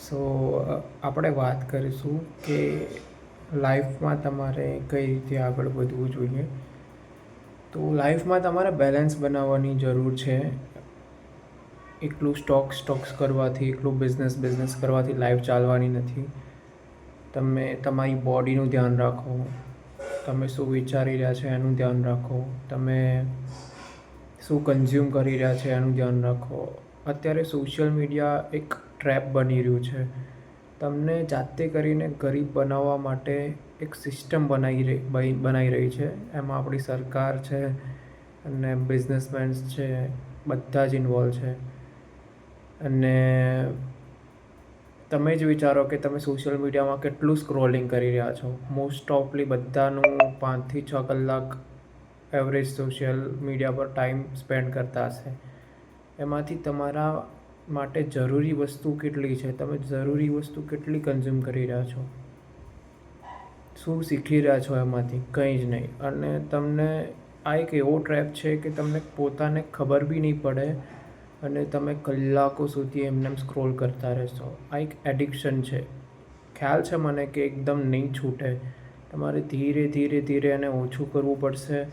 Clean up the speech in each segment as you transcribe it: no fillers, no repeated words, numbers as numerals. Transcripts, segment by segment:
સો આપણે વાત કરીશું કે લાઈફમાં તમારે કઈ રીતે આગળ વધવું જોઈએ. તો લાઈફમાં તમારે બેલેન્સ બનાવવાની જરૂર છે. એકલું સ્ટોક્સ કરવાથી, એકલું બિઝનેસ કરવાથી લાઈફ ચાલવાની નથી. તમે તમારી બોડીનું ધ્યાન રાખો, તમે શું વિચારી રહ્યા છો એનું ધ્યાન રાખો, તમે શું કન્ઝ્યુમ કરી રહ્યા છે એનું ધ્યાન રાખો. અત્યારે સોશિયલ મીડિયા એક ટ્રેપ બની રહ્યું છે. તમને જાતે કરીને ગરીબ બનાવવા માટે એક સિસ્ટમ બનાવી રહી છે. એમાં આપણી સરકાર છે અને બિઝનેસમેન્સ છે, બધા જ ઇન્વોલ્વ છે. અને તમે જ વિચારો કે તમે સોશિયલ મીડિયામાં કેટલું સ્ક્રોલિંગ કરી રહ્યા છો. મોસ્ટ ઓફલી બધાનું 5 થી 6 કલાક એવરેજ સોશિયલ મીડિયા પર ટાઈમ સ્પેન્ડ કરતા હશે. એમાંથી તમારા માટે જરૂરી વસ્તુ કેટલી છે, તમે જરૂરી વસ્તુ કેટલી કન્ઝ્યુમ કરી રહ્યા છો, શું શીખી રહ્યા છો એમાંથી? કંઈ જ નહીં. અને તમને આ એક એવો ટ્રેપ છે કે તમને પોતાને ખબર બી નહીં પડે અને તમે કલાકો સુધી એમને સ્ક્રોલ કરતા રહેશો. આ એક એડિક્શન છે. ખ્યાલ છે મને કે એકદમ નહીં છૂટે. તમારે ધીરે ધીરે ધીરે એને ઓછું કરવું પડશે.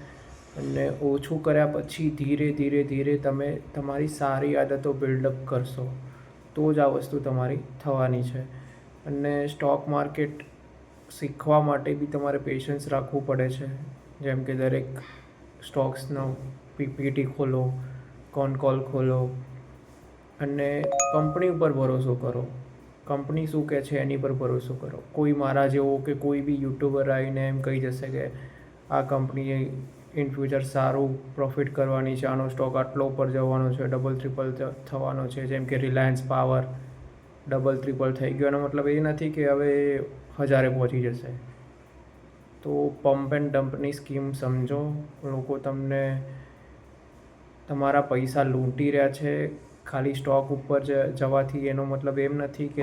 અને ઓછું કર્યા પછી ધીરે ધીરે ધીરે તમે તમારી સારી આદતો બિલ્ડઅપ કરશો, તો જ આ વસ્તુ તમારી થવાની છે. અને સ્ટોક માર્કેટ શીખવા માટે બી તમારે પેશન્સ રાખવું પડે છે. જેમ કે દરેક સ્ટોક્સનો પીપીટી ખોલો, કોલ ખોલો અને કંપની ઉપર ભરોસો કરો. કંપની શું કહે છે એની પર ભરોસો કરો. કોઈ મારા જેવો કે કોઈ બી યુટ્યુબર આવીને એમ કહી જશે કે આ કંપની ઇન ફ્યુચર સારું પ્રોફિટ કરવાની છે, આનો સ્ટોક આટલો ઉપર જવાનો છે, ડબલ ટ્રિપલ થવાનો છે. જેમ કે રિલાયન્સ પાવર ડબલ ટ્રિપલ થઈ ગયો. એનો મતલબ એ નથી કે હવે 1000 પહોંચી જશે. તો પમ્પ એન્ડ ડમ્પની સ્કીમ સમજો. લોકો તમને તમારા પૈસા લૂંટી રહ્યા છે ખાલી સ્ટોક ઉપર જવાથી. એનો મતલબ એમ નથી કે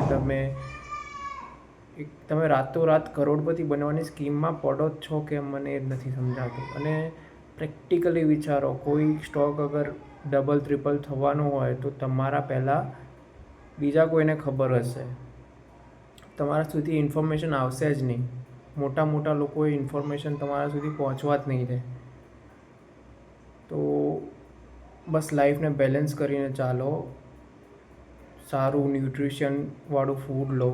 તમે રાતોરાત કરોડપતિ બનવાની સ્કીમમાં પડો જ છો કે મને એ જ નથી સમજાતું. અને પ્રેક્ટિકલી વિચારો, કોઈ સ્ટોક અગર ડબલ ટ્રિપલ થવાનો હોય તો તમારા પહેલાં બીજા કોઈને ખબર હશે, તમારા સુધી ઇન્ફોર્મેશન આવશે જ નહીં. મોટા મોટા લોકોએ ઇન્ફોર્મેશન તમારા સુધી પહોંચવા જ નહીં દે. તો બસ લાઈફને બેલેન્સ કરીને ચાલો. સારું ન્યુટ્રિશનવાળું ફૂડ લો,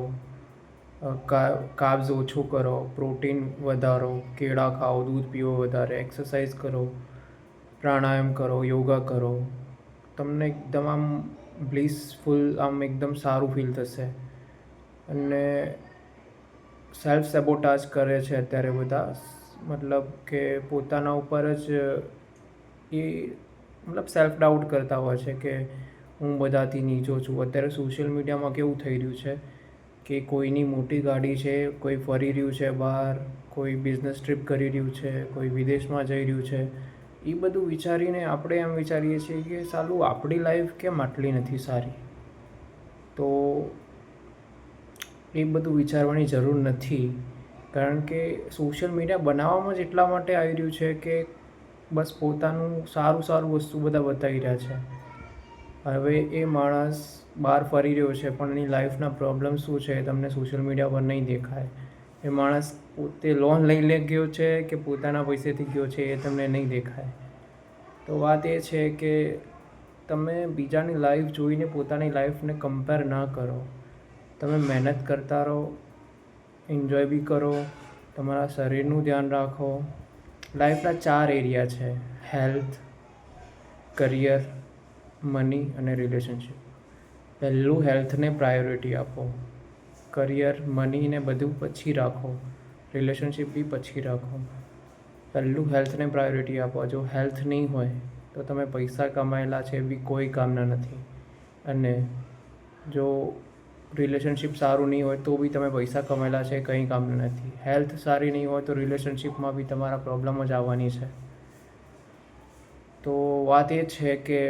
કાર્બ્સ ઓછું કરો, પ્રોટીન વધારો, કેળા ખાઓ, દૂધ પીવો વધારે, એક્સરસાઇઝ કરો, પ્રાણાયામ કરો, યોગા કરો. તમને એકદમ આમ બ્લિસફુલ, આમ એકદમ સારું ફીલ થશે. અને સેલ્ફ સેબોટાજ કરે છે અત્યારે બધા. મતલબ કે પોતાના ઉપર જ સેલ્ફ ડાઉટ કરતા હોય છે કે હું બધાથી નીચો છું. અત્યારે સોશિયલ મીડિયામાં કેવું થઈ રહ્યું છે કે કોઈની મોટી ગાડી છે, કોઈ ફરી રહ્યું છે બહાર, કોઈ બિઝનેસ ટ્રીપ કરી રહ્યું છે, કોઈ વિદેશમાં જઈ રહ્યું છે. એ બધું વિચારીને આપણે એમ વિચારીએ છીએ કે સાલું આપણી લાઈફ કેમ આટલી નથી સારી. તો એ બધું વિચારવાની જરૂર નથી. કારણ કે સોશિયલ મીડિયા બનાવવામાં જ એટલા માટે આવી રહ્યું છે કે બસ પોતાનું સારું વસ્તુ બધા બતાવી રહ્યા છે. હવે એ માણસ બહાર ફરી રહ્યો છે પણ એની લાઈફના પ્રોબ્લેમ શું છે એ તમને સોશિયલ મીડિયા પર નહીં દેખાય. એ માણસ પોતે લોન લઈ ગયો છે કે પોતાના પૈસેથી ગયો છે એ તમને નહીં દેખાય. તો વાત એ છે કે તમે બીજાની લાઈફ જોઈને પોતાની લાઈફને કમ્પેર ના કરો. તમે મહેનત કરતા રહો, એન્જોય બી કરો, તમારા શરીરનું ધ્યાન રાખો. લાઈફના 4 એરિયા છે: હેલ્થ, કરિયર, મની અને રિલેશનશિપ. પહેલું હેલ્થને પ્રાયોરિટી આપો. કરિયર, મની ને બધું પછી રાખો. રિલેશનશિપ બી પછી રાખો. પહેલું હેલ્થને પ્રાયોરિટી આપો. જો હેલ્થ નહીં હોય તો તમે પૈસા કમાયેલા છે એ બી કોઈ કામના નથી. અને જો રિલેશનશિપ સારું નહીં હોય તો બી તમે પૈસા કમાયેલા છે કંઈ કામના નથી. હેલ્થ સારી નહીં હોય તો રિલેશનશિપમાં બી તમારા પ્રોબ્લેમ જ આવવાની છે. તો વાત એ છે કે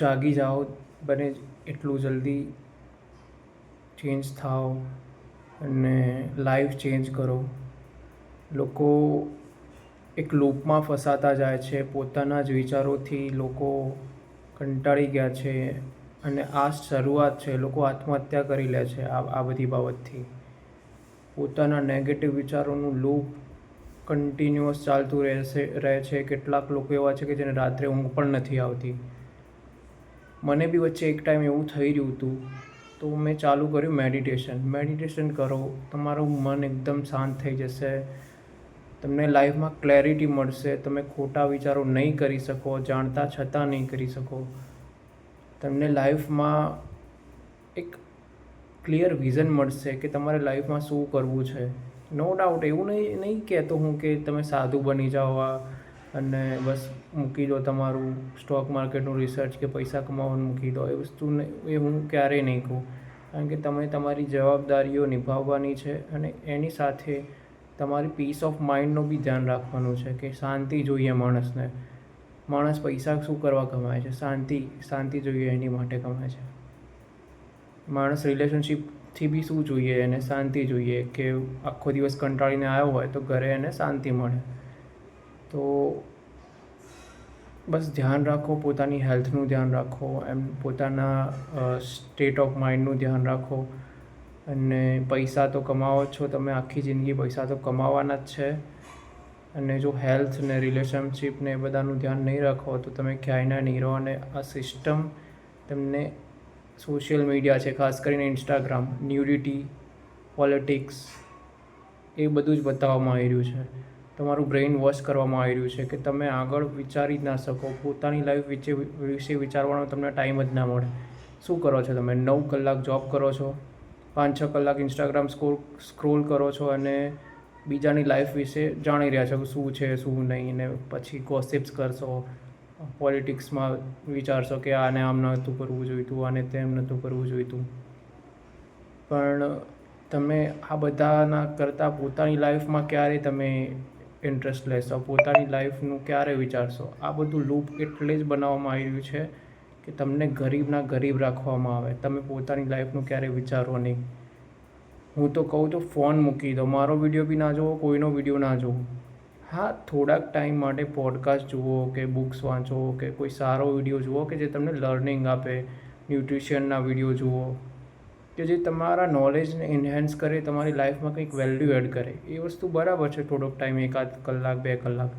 જાગી જાઓ, બને એટલું જલ્દી ચેન્જ થાઓ અને લાઈફ ચેન્જ કરો. લોકો એક લૂપમાં ફસાતા જાય છે. પોતાના જ વિચારોથી લોકો કંટાળી ગયા છે. અને આ શરૂઆત છે. લોકો આત્મહત્યા કરી લે છે આ બધી બાબતથી. પોતાના નેગેટિવ વિચારોનું લૂપ કન્ટિન્યુઅસ ચાલતું રહે છે. કેટલાક લોકો એવા છે કે જેને રાત્રે ઊંઘ પણ નથી આવતી. મને બી વચ્ચે એક ટાઈમ એવું થઈ રહ્યું હતું, તો મેં ચાલુ કર્યું મેડિટેશન કરો, તમારું મન એકદમ શાંત થઈ જશે, તમને લાઈફમાં ક્લેરિટી મળશે, તમે ખોટા વિચારો નહીં કરી શકો, જાણતા છતાં નહીં કરી શકો. તમને લાઈફમાં એક ક્લિયર વિઝન મળશે કે તમારે લાઈફમાં શું કરવું છે. નો ડાઉટ એવું નહીં કહેતો હું કે તમે સાધુ બની જાઓ અને બસ મૂકી દો તમારું સ્ટોક માર્કેટનું રિસર્ચ કે પૈસા કમાવાનું મૂકી દો. એ હું ક્યારેય નહીં કહું. કારણ કે તમે તમારી જવાબદારીઓ નિભાવવાની છે અને એની સાથે તમારી પીસ ઓફ માઇન્ડનું બી ધ્યાન રાખવાનું છે કે શાંતિ જોઈએ માણસને. માણસ પૈસા શું કરવા કમાય છે? શાંતિ જોઈએ એની માટે કમાય છે. માણસ રિલેશનશિપથી બી શું જોઈએ? એને શાંતિ જોઈએ કે આખો દિવસ કંટાળીને આવ્યો હોય તો ઘરે એને શાંતિ મળે. તો બસ ધ્યાન રાખો, પોતાની હેલ્થનું ધ્યાન રાખો, પોતાના સ્ટેટ ઓફ માઇન્ડનું ધ્યાન રાખો. અને પૈસા તો કમાવો છો તમે, આખી જિંદગી પૈસા તો કમાવાના જ છે. અને જો હેલ્થ ને રિલેશનશિપ ને એ બધાનું ધ્યાન નહીં રાખો તો તમે ક્યાંયના નહીં રહો. અને આ સિસ્ટમ તમને સોશિયલ મીડિયા છે, ખાસ કરીને ઇન્સ્ટાગ્રામ, ન્યૂડિટી, પોલિટિક્સ, એ બધું જ બતાવવામાં આવી રહ્યું છે. તમારું બ્રેઇન વોશ કરવામાં આવી રહ્યું છે કે તમે આગળ વિચારી જ ના શકો. પોતાની લાઈફ વિશે વિચારવાનો તમને ટાઈમ જ ના મળે. શું કરો છો તમે? 9 કલાક જોબ કરો છો, 5-6 કલાક ઇન્સ્ટાગ્રામ સ્ક્રોલ કરો છો અને બીજાની લાઈફ વિશે જાણી રહ્યા છો કે શું છે શું નહીં. ને પછી ગોસિપ્સ કરશો, પોલિટિક્સમાં વિચારશો કે આને આમ નહોતું કરવું જોઈતું, આને તેમ નહોતું કરવું જોઈતું. પણ તમે આ બધાના કરતાં પોતાની લાઈફમાં ક્યારે તમે ઇન્ટરેસ્ટ લેશો? પોતાની લાઈફનું ક્યારે વિચારશો? આ બધું લૂપ એટલે જ બનાવવામાં આવી રહ્યું છે કે તમને ગરીબના ગરીબ રાખવામાં આવે. તમે પોતાની લાઈફનું ક્યારે વિચારો નહીં. હું તો કહું તો ફોન મૂકી દો, મારો વિડીયો બી ના જુઓ, કોઈનો વિડીયો ના જુઓ. હા, થોડાક ટાઈમ માટે પોડકાસ્ટ જુઓ કે બુક્સ વાંચો કે કોઈ સારો વિડીયો જુઓ કે જે તમને લર્નિંગ આપે, ન્યુટ્રિશનના વિડીયો જુઓ કે જે તમારા નોલેજને એન્હાન્સ કરે, તમારી લાઈફમાં કંઈક વેલ્યુ એડ કરે. એ વસ્તુ બરાબર છે થોડોક ટાઈમ, 1-8 કલાક 2 કલાક.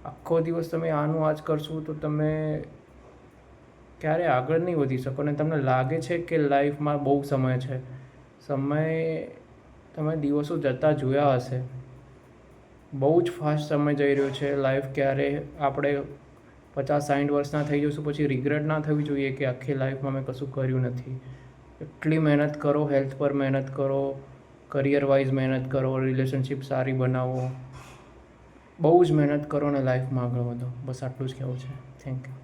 આખો દિવસ તમે આનું આ જ કરશો તો તમે ક્યારે આગળ નહીં વધી શકો. અને તમને લાગે છે કે લાઈફમાં બહુ સમય છે. તમે દિવસો જતાં જોયા હશે, બહુ જ ફાસ્ટ સમય જઈ રહ્યો છે. લાઈફ ક્યારે આપણે 50-60 વર્ષના થઈ જઈશું પછી રિગ્રેટ ના થવી જોઈએ કે આખી લાઈફમાં મેં કશું કર્યું નથી. એટલી મહેનત કરો, હેલ્થ પર મહેનત કરો, કરિયર વાઇઝ મહેનત કરો, રિલેશનશિપ સારી બનાવો, બહુ જ મહેનત કરો અને લાઈફમાં આગળ વધો. બસ આટલું જ કહેવું છે. Thank you.